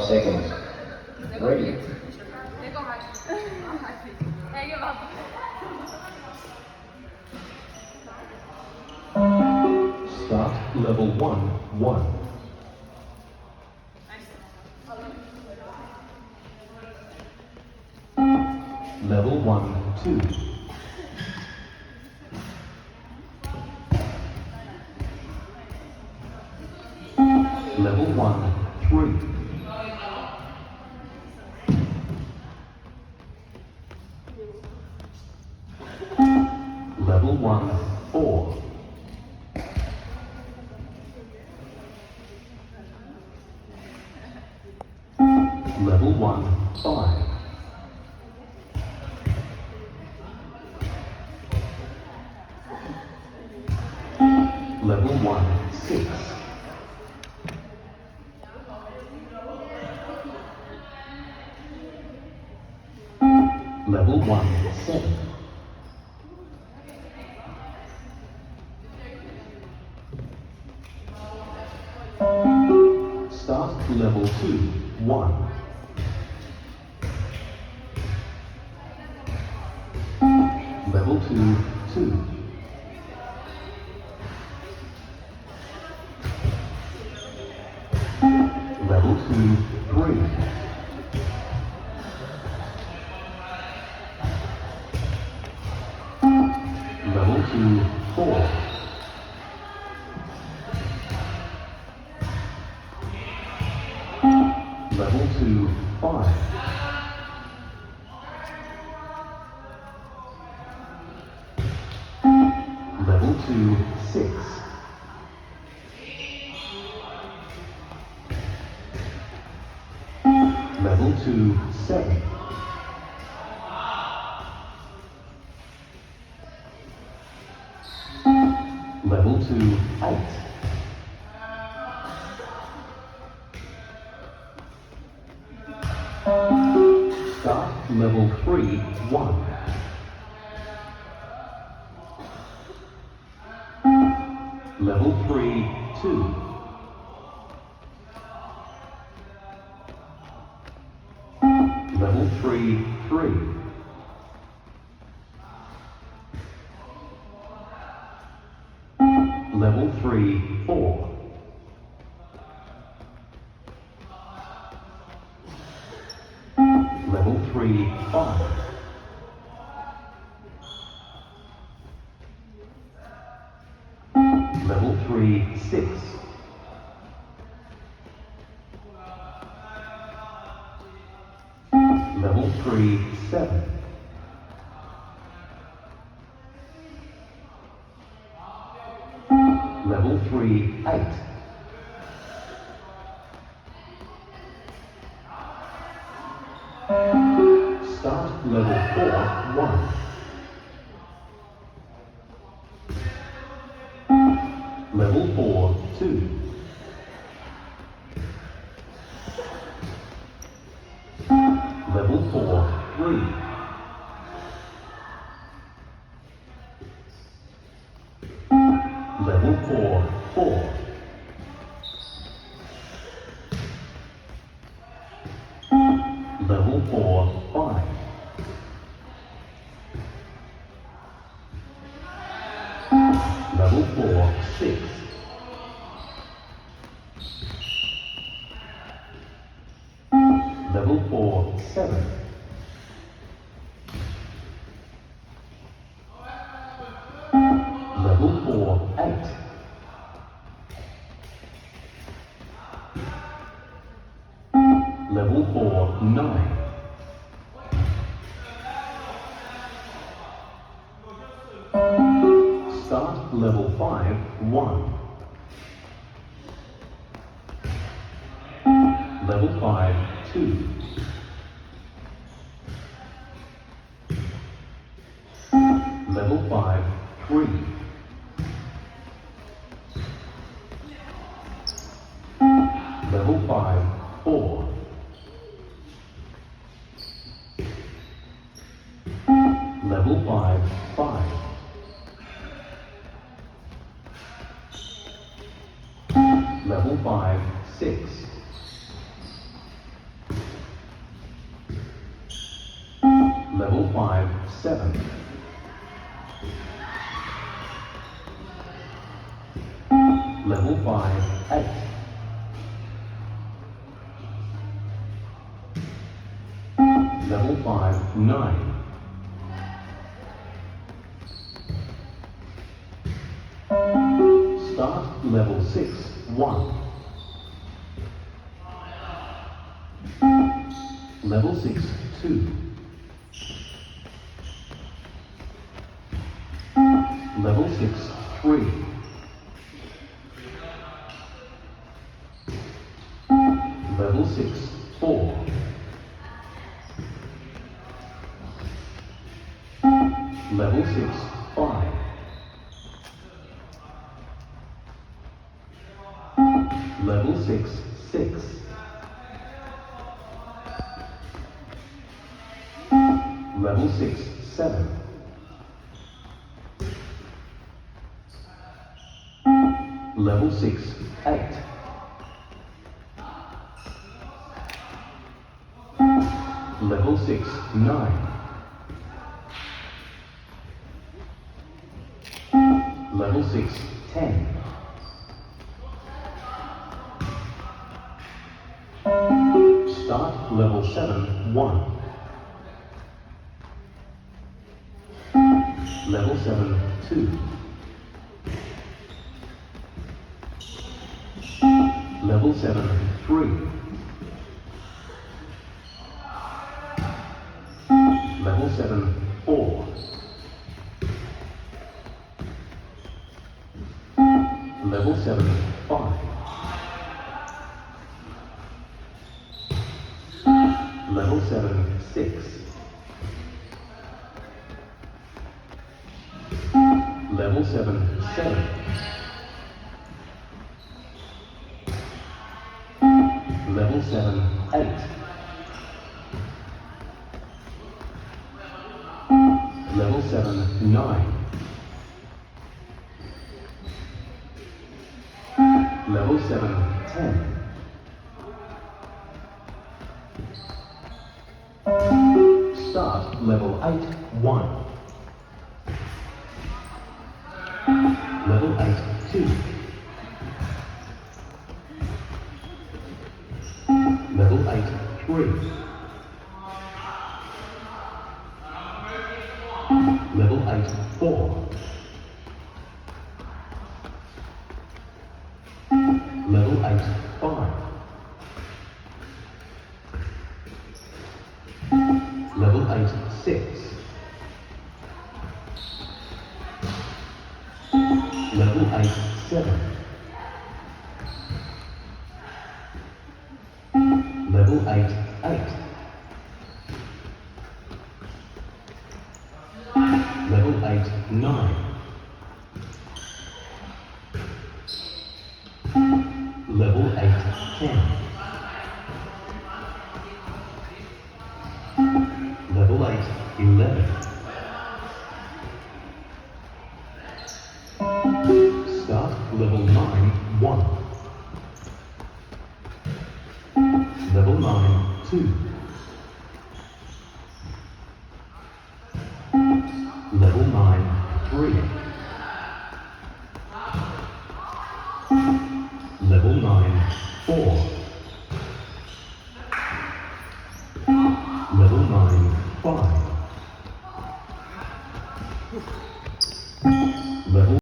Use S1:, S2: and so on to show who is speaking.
S1: seconds. Ready.
S2: Start level 1. Level 1, 2. Level 1, 3. Level 1, 4. Level 1, 5. Level 1, 6. Level 1, 7. Start level 2, 1. Level 2, 2. Level 2, 3. Level 2, 4. Level 2, 5. Level 2, 6. Level 2, 7. Level 2, 8. Start level 3, 1. Level 3, 2. Level 3, 3. Level 3, 4. Level 3, 5. Level 3, 6. Level 3, 7. Level 3, 8. Start level 4, 1. Level 4, 2. Level 4, 3. Level 4, 4. Level 4, 5. Level 4, 6. Level 4, 7. Level 4, 8. Level 4, 9. Start level 5, 1. Level 5, 2. Level 5, 3. Level 5, 4. Level 5, 5. Level 5, 6. Level 5, 7. Level 5, 8. Level 5, 9. Start level 6, 1. Level 6, 2. Level 6, 3. Level 6, 4. Level 6, 5. Level 6, 6. Level 6, 7. Level 6, 8. Level 6, 9. Level 6, 10. Start level 7, 1. Level 7, 2. Level 7, 3. Level 7, 4. Level 7, 5. Level 7, 6. Level 7, 7. Level 7, 8. Level 7, 9. Level 7, 10. Start level 8, 1. Level 8, 2. Level 8, 3. Level 8, 4. Level 8, 5. Level 8, 6. Level 8, 7. Level 8, 8. Level 8, 9. Level 8, 10. Level 8, 11. Start level 9, 1. Level 9, 2. Level 9, 3. Level 9, 4. Level 9, 5. Level